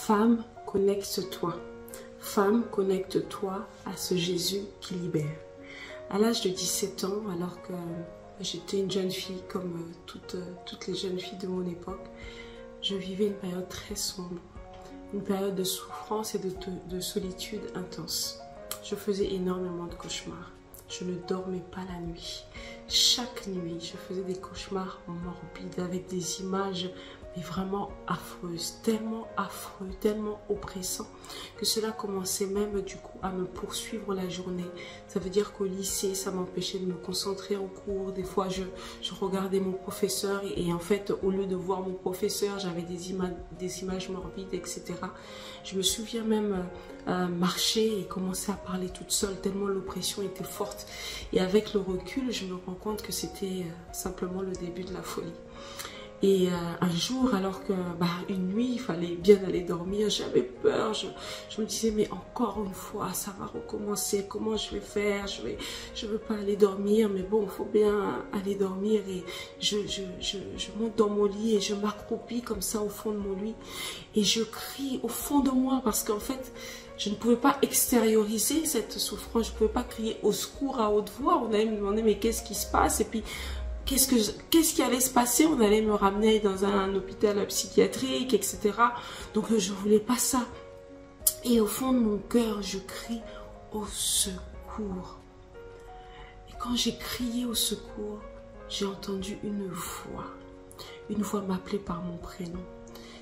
Femme, connecte-toi. Femme, connecte-toi à ce Jésus qui libère. À l'âge de 17 ans, alors que j'étais une jeune fille comme toutes les jeunes filles de mon époque, je vivais une période très sombre, une période de souffrance et de solitude intense. Je faisais énormément de cauchemars. Je ne dormais pas la nuit. Chaque nuit, je faisais des cauchemars morbides avec des images mais vraiment affreuses, tellement affreux, tellement oppressants que cela commençait même du coup à me poursuivre la journée. Ça veut dire qu'au lycée, ça m'empêchait de me concentrer en cours. Des fois, je regardais mon professeur et en fait, au lieu de voir mon professeur, j'avais des images morbides, etc. Je me souviens même marcher et commencer à parler toute seule tellement l'oppression était forte. Et avec le recul, je me rends compte que c'était simplement le début de la folie. Et un jour, alors que une nuit, il fallait bien aller dormir, j'avais peur, je me disais mais encore une fois, ça va recommencer, comment je vais faire, je veux pas aller dormir, mais bon, il faut bien aller dormir. Et je monte dans mon lit et je m'accroupis comme ça au fond de mon lit et je crie au fond de moi parce qu'en fait, je ne pouvais pas extérioriser cette souffrance, je ne pouvais pas crier au secours à haute voix. On allait me demander mais qu'est-ce qui se passe, et puis qu'est-ce qui allait se passer? On allait me ramener dans un hôpital psychiatrique, etc. Donc je voulais pas ça. Et au fond de mon cœur, je crie au secours. Et quand j'ai crié au secours, j'ai entendu une voix m'appeler par mon prénom.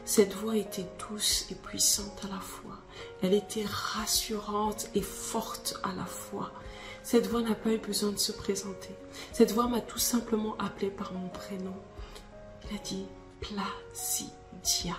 Cette voix était douce et puissante à la fois. Elle était rassurante et forte à la fois. Cette voix n'a pas eu besoin de se présenter. Cette voix m'a tout simplement appelé par mon prénom. Il a dit Placidia.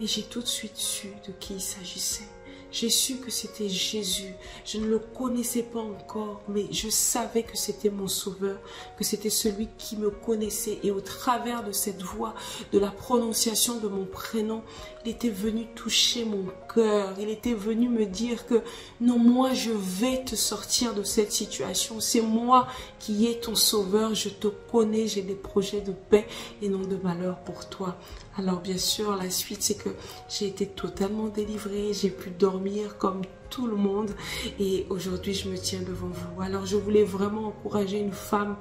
Et j'ai tout de suite su de qui il s'agissait. J'ai su que c'était Jésus. Je ne le connaissais pas encore, mais je savais que c'était mon sauveur, que c'était celui qui me connaissait. Et au travers de cette voix, de la prononciation de mon prénom, il était venu toucher mon cœur. Il était venu me dire que non, moi je vais te sortir de cette situation. C'est moi qui est ton sauveur. Je te connais, j'ai des projets de paix et non de malheur pour toi. Alors bien sûr, la suite c'est que j'ai été totalement délivrée. J'ai pu dormir comme tout le monde et aujourd'hui je me tiens devant vous. Alors je voulais vraiment encourager une femme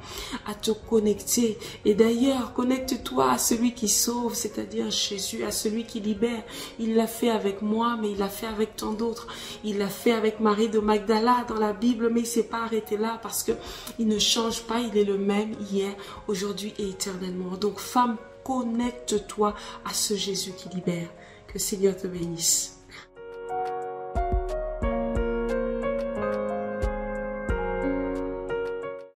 à te connecter, et d'ailleurs connecte-toi à celui qui sauve, c'est-à-dire Jésus, à celui qui libère. Il l'a fait avec moi, mais il l'a fait avec tant d'autres. Il l'a fait avec Marie de Magdala dans la Bible, mais il ne s'est pas arrêté là parce que il ne change pas, il est le même hier, aujourd'hui et éternellement. Donc femme, connecte-toi à ce Jésus qui libère. Que le Seigneur te bénisse.